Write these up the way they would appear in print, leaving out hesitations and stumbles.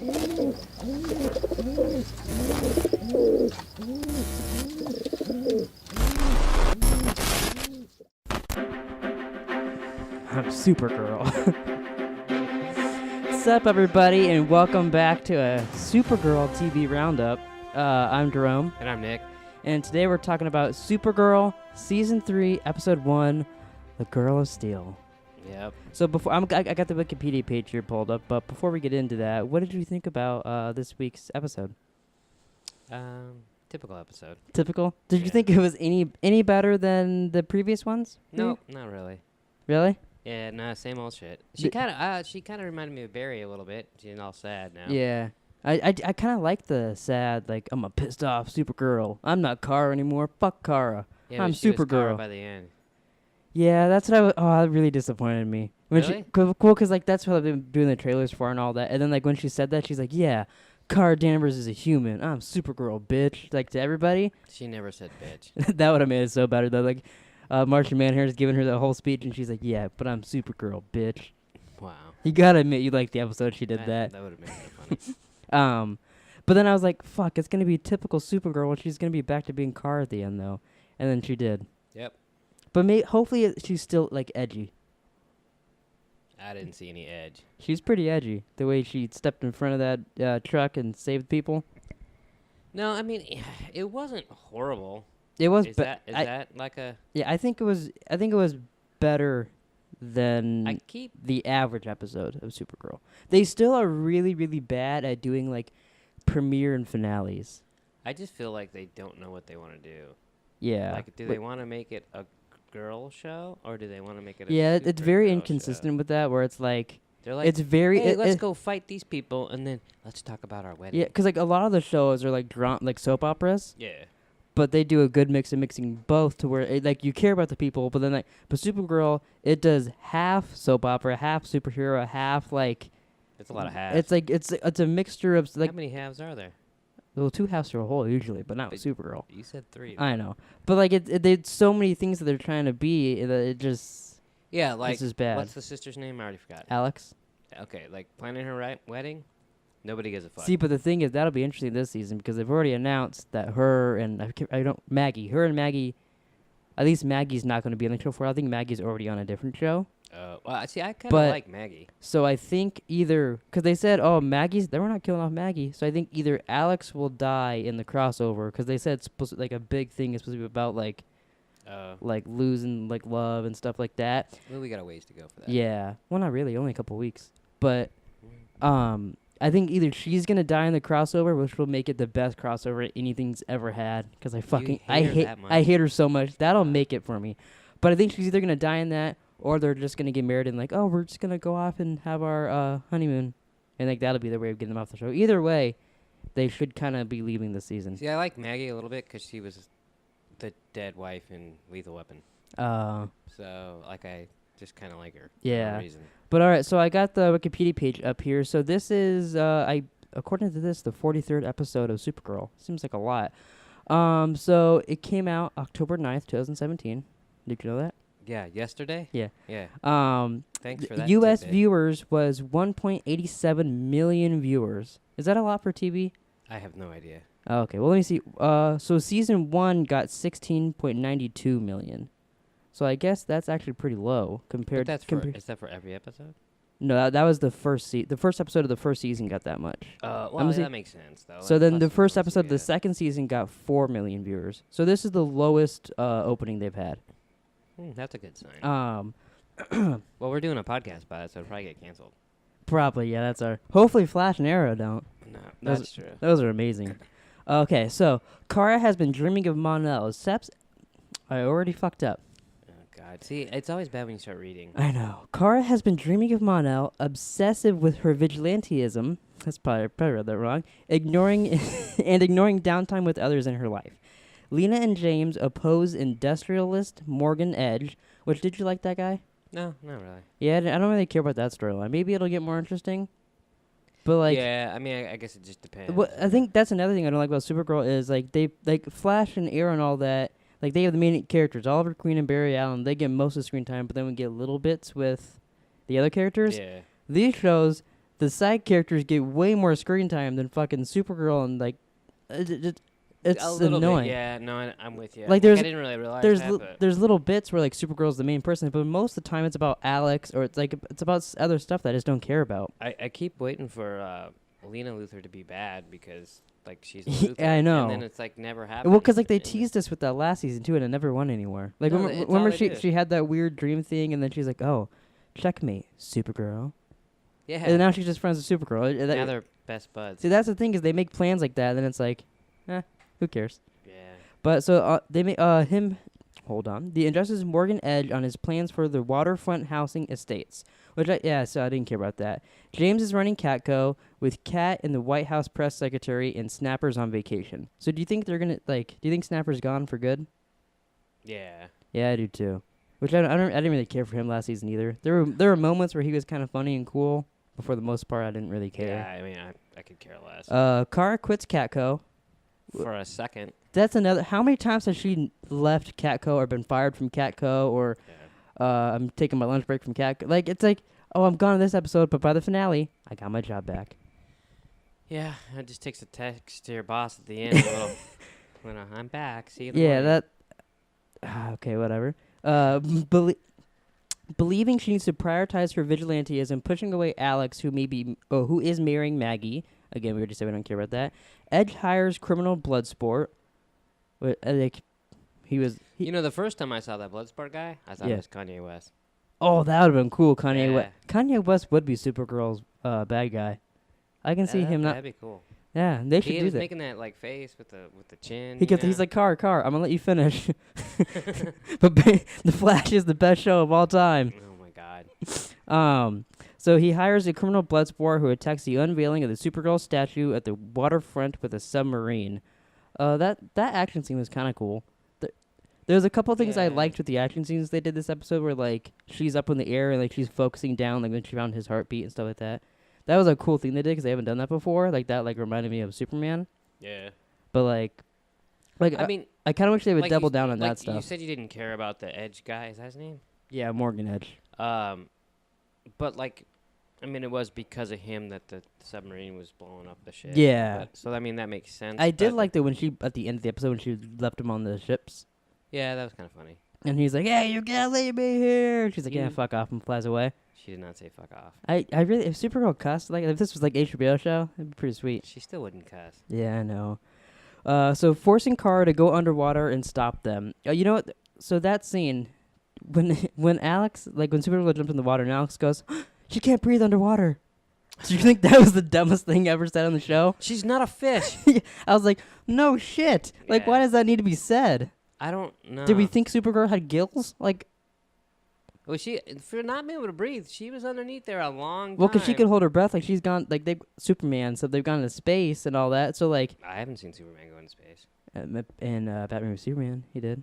I'm Supergirl. What's up, everybody, and welcome back to a Supergirl TV Roundup. I'm Jerome. And I'm Nick. And today we're talking about Supergirl, Season 3, Episode 1, The Girl of Steel. Yep. So before I got the Wikipedia page here pulled up, but before we get into that, what did you think about this week's episode? Typical episode. Typical? Did you think it was any better than the previous ones? No, not really. Really? Yeah, no, same old shit. She kind of reminded me of Barry a little bit. She's all sad now. Yeah. I kind of like the sad, like, I'm a pissed off Supergirl. I'm not Kara anymore. Fuck Kara. Yeah, I'm she was Kara Supergirl. by the end. Yeah, that's what I was. Oh, that really disappointed me. When Really? Cool, because, like, that's what I've been doing the trailers for and all that. And then, like, when she said that, she's like, yeah, Kara Danvers is a human. I'm Supergirl, bitch. Like, to everybody. She never said bitch. That would have made it so better, though. Like, Martian Manhunter's giving her the whole speech, and she's like, yeah, but I'm Supergirl, bitch. Wow. You gotta admit, you liked the episode she did that. That would have made it funny. But then I was like, fuck, it's gonna be typical Supergirl, and she's gonna be back to being Kara at the end, though. And then she did. Yep. But hopefully she's still, like, edgy. I didn't see any edge. She's pretty edgy, the way she stepped in front of that truck and saved people. No, I mean, it wasn't horrible. It was. Is that like a? Yeah, I think it was better than the average episode of Supergirl. They still are really, really bad at doing, like, premiere and finales. I just feel like they don't know what they want to do. Yeah. Like, do they want to make it a girl show, or do they want to make it a it's very Supergirl inconsistent show? with that, where it's like, They're like, it's very, hey, let's go fight these people, and then let's talk about our wedding. yeah, because, like, a lot of the shows are, like, like soap operas. Yeah. But they do a good mix of mixing both to where, like, you care about the people, but then, like, but Supergirl, it does half soap opera, half superhero, half, like... It's a lot of halves. It's, like, it's a mixture of, like... How many halves are there? Well, 2 halves to a whole, usually, but not with Supergirl. You said 3. I know. But, like, there's so many things that they're trying to be that it just... Yeah, like, it's just bad. What's the sister's name? I already forgot. Alex? Okay, like, planning her wedding? Nobody gives a fuck. See, but the thing is, that'll be interesting this season because they've already announced that her and Maggie, at least Maggie's not going to be on the show for. I think Maggie's already on a different show. Well, see, I kind of like Maggie. So I think either because they said, oh, they were not killing off Maggie. So I think either Alex will die in the crossover because they said it's supposed to, like, a big thing is supposed to be about like losing, like, love and stuff like that. Well, we got a ways to go for that. Yeah, well, not really, only a couple weeks, but I think either she's gonna die in the crossover, which will make it the best crossover anything's ever had. Because I hate her so much. That'll make it for me. But I think she's either gonna die in that, or they're just gonna get married and, like, oh, we're just gonna go off and have our honeymoon, and, like, that'll be their way of getting them off the show. Either way, they should kind of be leaving this season. See, I like Maggie a little bit because she was the dead wife in Lethal Weapon. So, like, I just kind of like her. Yeah. For no reason. But all right, so I got the Wikipedia page up here. So this is, according to this, the 43rd episode of Supergirl. Seems like a lot. So it came out October 9th, 2017. Did you know that? Yeah, yesterday? Yeah. Yeah. Thanks for that. U.S. viewers was 1.87 million viewers. Is that a lot for TV? I have no idea. Okay, well, let me see. So season 1 got 16.92 million. So I guess that's actually pretty low compared. But is that for every episode? No, that was the first the first episode of the first season got that much. That makes sense though. So then the first episode of the second season got 4 million viewers. So this is the lowest opening they've had. That's a good sign. Well, we're doing a podcast by it, so it'll probably get canceled. Probably, yeah. That's our. Hopefully, Flash and Arrow don't. No, that's true. Those are amazing. Okay, so Kara has been dreaming of mon-el. I already fucked up. God. See, it's always bad when you start reading. I know. Kara has been dreaming of mon-el, obsessive with her vigilantism. That's probably read that wrong. Ignoring downtime with others in her life. Lena and James oppose industrialist Morgan Edge. Which, did you like that guy? No, not really. Yeah, I don't really care about that storyline. Maybe it'll get more interesting. But, like, yeah, I mean, I guess it just depends. I think that's another thing I don't like about Supergirl is, like, they, like, Flash and Arrow and all that, like, they have the main characters, Oliver Queen and Barry Allen. They get most of the screen time, but then we get little bits with the other characters. Yeah. These shows, the side characters get way more screen time than fucking Supergirl, and like, it's annoying. Yeah, no, I'm with you. Like, I didn't really realize there's little bits where like Supergirl's the main person, but most of the time it's about Alex, or it's about other stuff that I just don't care about. I keep waiting for Lena Luthor to be bad because like she's Luthor. Yeah, I know. And then it's like never happened. Well, because like they teased us with that last season too, and it never went anywhere. Like remember she had that weird dream thing, and then she's like, "Oh, checkmate, Supergirl." Yeah. And now she's just friends with Supergirl. Now they're best buds. See, that's the thing, is they make plans like that, and then it's like, who cares? Yeah. But so they make him. Hold on. The Injustice Morgan Edge on his plans for the waterfront housing estates. So I didn't care about that. James is running Catco with Cat and the White House press secretary, and Snapper's on vacation. So do you think they're gonna do you think Snapper's gone for good? Yeah. Yeah, I do too. Which I didn't really care for him last season either. There were moments where he was kind of funny and cool, but for the most part I didn't really care. Yeah, I mean I could care less. Kara quits Catco. For a second. That's another. How many times has she left Catco or been fired from Catco, or I'm taking my lunch break from Catco? Like, it's like, oh, I'm gone in this episode, but by the finale, I got my job back. Yeah, it just takes a text to your boss at the end. I'm back. See you. Yeah, okay, whatever. Believing she needs to prioritize her vigilanteism, pushing away Alex, who is marrying Maggie. Again, we already said we don't care about that. Edge hires criminal Bloodsport. The first time I saw that Bloodsport guy, I thought it was Kanye West. Oh, that would have been cool. Kanye West would be Supergirl's bad guy. I can see him not. That'd be cool. Yeah, they should do that. He was making that like face with the chin. He's like, car. I'm gonna let you finish. But The Flash is the best show of all time. Oh my god. So he hires a criminal Bloodsport who attacks the unveiling of the Supergirl statue at the waterfront with a submarine. That action scene was kind of cool. There's a couple things I liked with the action scenes they did this episode, where like she's up in the air and like she's focusing down, like when she found his heartbeat and stuff like that. That was a cool thing they did because they haven't done that before. Like that, like reminded me of Superman. Yeah. But like I mean, I kind of wish they would double down on that stuff. You said you didn't care about the Edge guy. Is that his name? Yeah, Morgan Edge. But like, I mean, it was because of him that the submarine was blowing up the ship. Yeah. So I mean, that makes sense. I did like that when she at the end of the episode when she left him on the ships. Yeah, that was kind of funny. And he's like, "Hey, you can't leave me here." She's like, "Yeah, fuck off," and flies away. She did not say "fuck off." I really, if Supergirl cussed, like if this was like HBO show, it'd be pretty sweet. She still wouldn't cuss. Yeah, I know. So forcing Kara to go underwater and stop them. You know what? So that scene, when Alex, like when Supergirl jumps in the water and Alex goes, "She can't breathe underwater." Do you think that was the dumbest thing ever said on the show? She's not a fish. I was like, no shit. Like, why does that need to be said? I don't know. Did we think Supergirl had gills? Like, well, for not being able to breathe, she was underneath there a long time. Well, because she could hold her breath. Like, she's gone, like, Superman, so they've gone into space and all that. So, like. I haven't seen Superman go into space. And Batman vs. Superman, he did.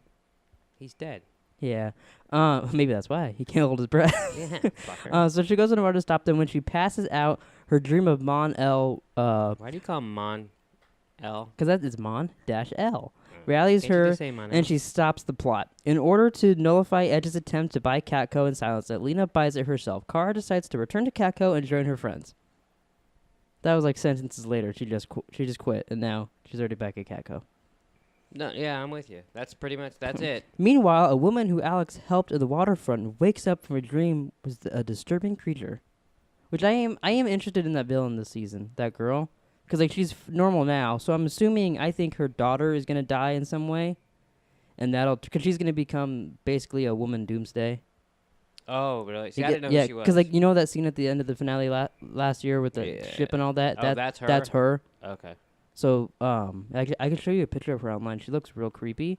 He's dead. Yeah. Maybe that's why. He can't hold his breath. Yeah, fucker. So she goes underwater to stop them. When she passes out, her dream of mon-el. Why do you call him mon-el? Because that is mon-el. Rallies her, and she stops the plot. In order to nullify Edge's attempt to buy Catco and silence it, Lena buys it herself. Kara decides to return to Catco and join her friends. That was like sentences later. She just quit, and now she's already back at Catco. No, yeah, I'm with you. That's pretty much, that's it. Meanwhile, a woman who Alex helped at the waterfront wakes up from a dream with a disturbing creature. Which I am interested in that villain this season, that girl. Because like she's normal now, so I'm assuming, I think her daughter is going to die in some way. And because she's going to become basically a woman doomsday. Oh, really? See, I didn't know who she was. Because like, you know that scene at the end of the finale last year with the ship and all that? Oh, that's her? That's her. Okay. So, I can show you a picture of her online. She looks real creepy.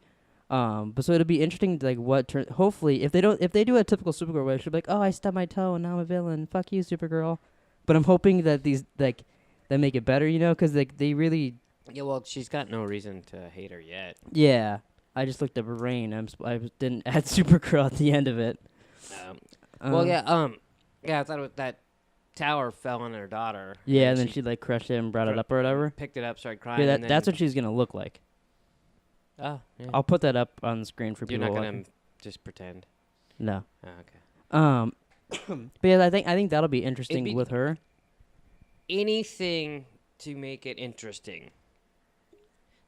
But so it'll be interesting to like hopefully if they do a typical Supergirl way, she'll be like, "Oh, I stubbed my toe and now I'm a villain. Fuck you, Supergirl." But I'm hoping that these like that make it better, you know, because like they really. Yeah, well, she's got no reason to hate her yet. Yeah, I just looked up her reign. I didn't add Supergirl at the end of it. Well, yeah, I thought that tower fell on her daughter. Yeah, and then she like crushed it and brought it up or whatever. Picked it up, started crying. Yeah, that's what she's gonna look like. Oh, yeah. I'll put that up on the screen for people. You're not gonna just pretend. No. Oh, okay. But yeah, I think that'll be interesting with her. anything to make it interesting.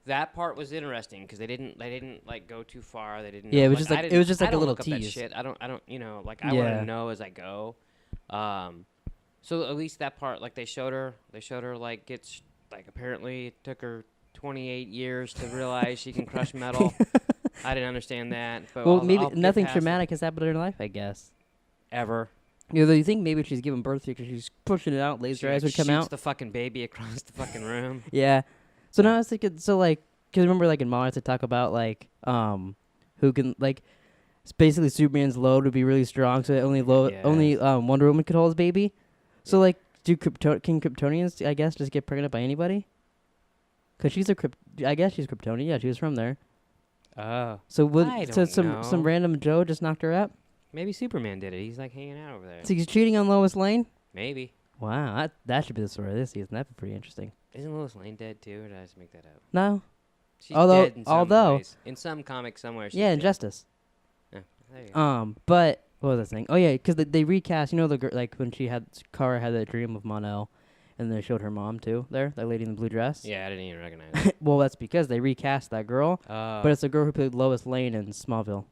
That part was interesting because they didn't like go too far. They didn't. Yeah, know, it was just like a little look tease. Up that shit. I don't. Like I want to know as I go. So at least that part, like they showed her like gets like apparently it took her 28 years to realize she can crush metal. I didn't understand that. But well, maybe nothing traumatic has happened in her life, I guess. Ever. You know, you think maybe she's giving birth to because she's pushing it out, laser eyes would come out. The fucking baby across the fucking room. Yeah. So now I was thinking, because remember, like in Mars, they talk about like who can like, it's basically Superman's load would be really strong, so only Wonder Woman could hold his baby. So like, can Kryptonians, I guess, just get pregnant by anybody? Because I guess she's Kryptonian. Yeah, she was from there. Oh. So some random Joe just knocked her up. Maybe Superman did it. He's like hanging out over there. So he's cheating on Lois Lane. Maybe. Wow, that should be the story of this season. That'd be pretty interesting. Isn't Lois Lane dead too, or did I just make that up? No. She's dead in some ways. In some comic somewhere. She's dead. Injustice. Yeah, there you go. But what was I saying? Oh yeah, because they recast. You know, like when Kara had that dream of Mon-El, and they showed her mom too. There, that lady in the blue dress. Yeah, I didn't even recognize it. Well, that's because they recast that girl. But it's the girl who played Lois Lane in Smallville.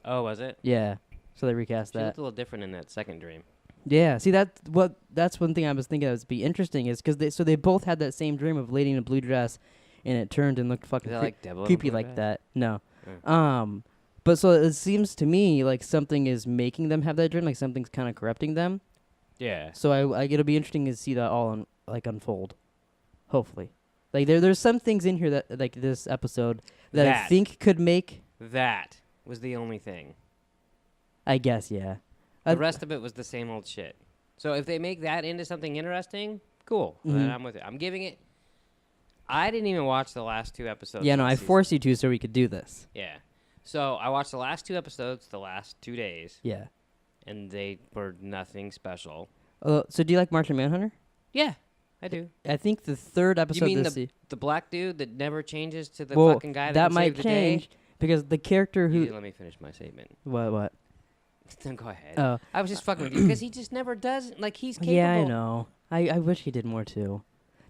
Oh, was it? Yeah. So they recast that. She looked a little different in that second dream. Yeah, see that's one thing I was thinking that would be interesting is because they both had that same dream of lady in a blue dress, and it turned and looked fucking creepy like that. No, but so it seems to me like something is making them have that dream, like something's kind of corrupting them. Yeah. So it'll be interesting to see that all unfold. Hopefully, like there's some things in here that like this episode that I think could make that was the only thing. I guess yeah. The rest of it was the same old shit. So if they make that into something interesting, cool. Then I'm with it. I'm giving it. I didn't even watch the last 2 episodes. Yeah, no, I forced you to so we could do this. Yeah. So I watched the last 2 episodes the last 2 days. Yeah. And they were nothing special. So do you like Martian Manhunter? Yeah, I do. I think the 3rd episode. You mean the black dude that never changes to the fucking guy that might change because the character who. Let me finish my statement. What? Then go ahead. Oh. I was just fucking with you because he just never does. Like, he's capable. Yeah, I know. I wish he did more, too.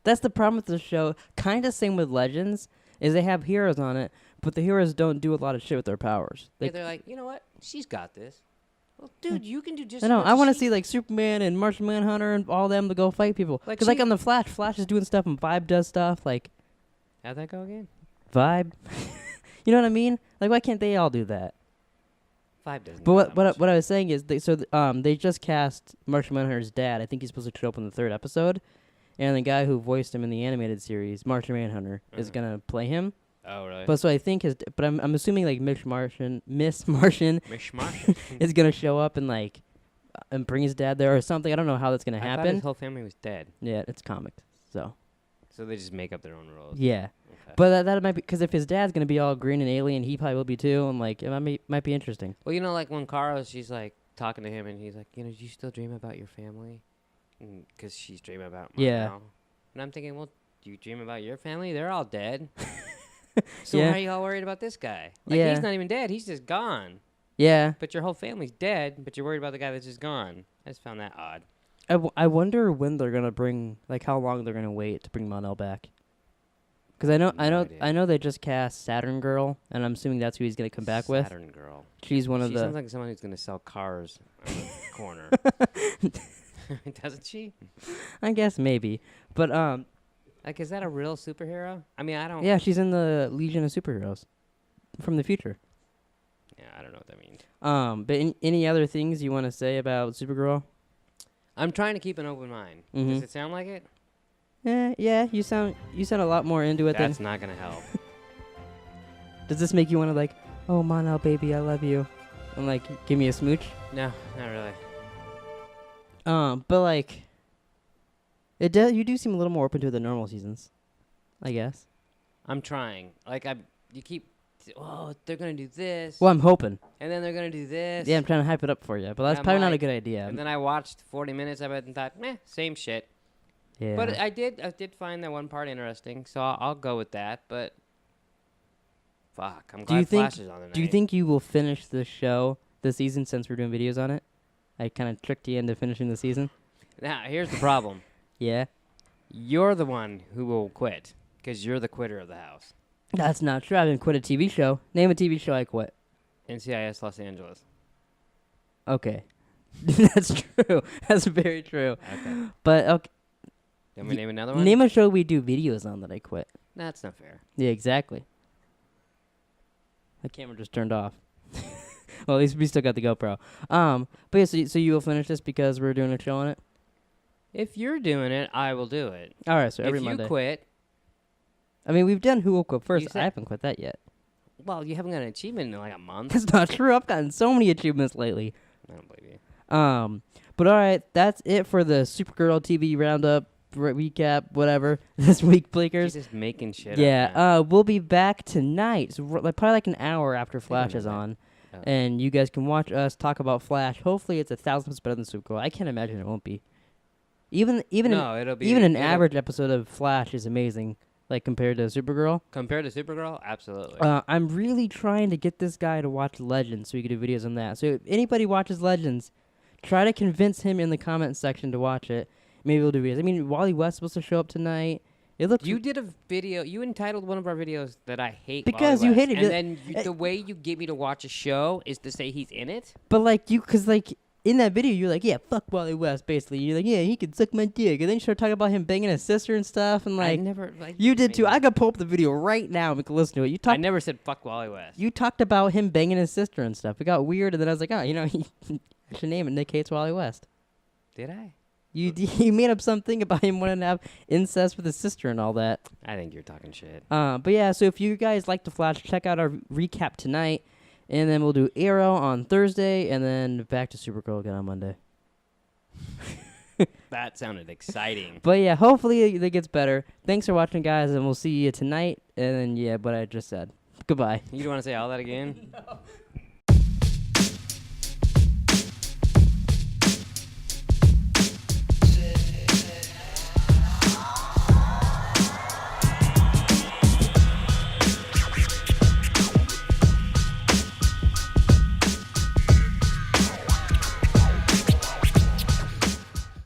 That's the problem with the show. Kind of same with Legends, is they have heroes on it, but the heroes don't do a lot of shit with their powers. They're like, you know what? She's got this. Well, dude, you can do just I know. I want to see, like, Superman and Martian Manhunter and all them to go fight people. Because, like, on the Flash is doing stuff and Vibe does stuff. Like, how'd that go again? Vibe. You know what I mean? Like, why can't they all do that? But what I was saying is they just cast Martian Manhunter's dad. I think he's supposed to show up in the 3rd episode, and the guy who voiced him in the animated series, Martian Manhunter, is gonna play him. Oh really? But so I think I'm assuming like Miss Martian is gonna show up and bring his dad there or something. I don't know how that's gonna happen. I thought his whole family was dead. Yeah, it's comics, so they just make up their own rules. Yeah. But that might be because if his dad's gonna be all green and alien, he probably will be too, and like it might be interesting. Well, you know, like when she's like talking to him, and he's like, you know, do you still dream about your family? Because she's dreaming about mine now. And I'm thinking, well, do you dream about your family? They're all dead. So why are you all worried about this guy? Like he's not even dead; he's just gone. Yeah. But your whole family's dead, but you're worried about the guy that's just gone. I just found that odd. I wonder when they're gonna bring how long they're gonna wait to bring Mon-El back. Because I know they just cast Saturn Girl, and I'm assuming that's who he's gonna come back with. Saturn Girl. She's one of the. She sounds like someone who's gonna sell cars on the corner. Doesn't she? I guess maybe, but like, is that a real superhero? I mean, I don't. Yeah, she's in the Legion of Superheroes from the future. Yeah, I don't know what that means. But any other things you want to say about Supergirl? I'm trying to keep an open mind. Does it sound like it? Yeah, you sound a lot more into it. That's not gonna help. Does this make you want to like, oh Mon-El baby, I love you, and like give me a smooch? No, not really. But like, you do seem a little more open to the normal seasons, I guess. I'm trying. Like you keep. Oh, they're gonna do this. Well, I'm hoping. And then they're gonna do this. Yeah, I'm trying to hype it up for you, but that's probably not a good idea. And then I watched 40 minutes of it and thought, same shit. Yeah. But I did find that one part interesting, so I'll go with that. But fuck, I'm glad Flash is on tonight. Do you think you will finish the show this season since we're doing videos on it? I kind of tricked you into finishing the season. Now here's the problem. Yeah. You're the one who will quit because you're the quitter of the house. That's not true. I haven't quit a TV show. Name a TV show I quit. NCIS Los Angeles. Okay. That's true. That's very true. Okay. But, okay. Can we name another one? Name a show we do videos on that I quit. That's not fair. Yeah, exactly. The camera just turned off. Well, at least we still got the GoPro. But yeah, so you will finish this because we're doing a show on it? If you're doing it, I will do it. All right, so every Monday. Monday. If you quit. I mean, we've done Who Will Quit First. I haven't quit that yet. Well, you haven't got an achievement in like a month. That's not true. I've gotten so many achievements lately. I don't believe you. But all right, that's it for the Supergirl TV roundup, recap, whatever, this week, Bleakers. She's just making shit up. We'll be back tonight, so probably like an hour after Flash is on. Oh. And you guys can watch us talk about Flash. Hopefully it's 1,000% better than Supergirl. I can't imagine it won't be. Even an average episode of Flash is amazing, like compared to Supergirl. Compared to Supergirl, absolutely. I'm really trying to get this guy to watch Legends so we can do videos on that. So if anybody watches Legends, try to convince him in the comment section to watch it. Maybe we'll do videos. I mean, Wally West's supposed to show up tonight. It looked. You did a video. You entitled one of our videos that I hate because Wally you West, hated it. And then the way you get me to watch a show is to say he's in it. But because in that video, you're like, yeah, fuck Wally West, basically. You're like, yeah, he can suck my dick. And then you start talking about him banging his sister and stuff. And I never, you did too. I could pull up the video right now and we can listen to it. I never said fuck Wally West. You talked about him banging his sister and stuff. It got weird. And then I was like, oh, I should name it Nick Hates Wally West. Did I? You made up something about him wanting to have incest with his sister and all that. I think you're talking shit. But yeah, so if you guys like The Flash, check out our recap tonight. And then we'll do Arrow on Thursday. And then back to Supergirl again on Monday. That sounded exciting. But yeah, hopefully it gets better. Thanks for watching, guys, and we'll see you tonight. And then, yeah, what I just said. Goodbye. You don't want to say all that again? No.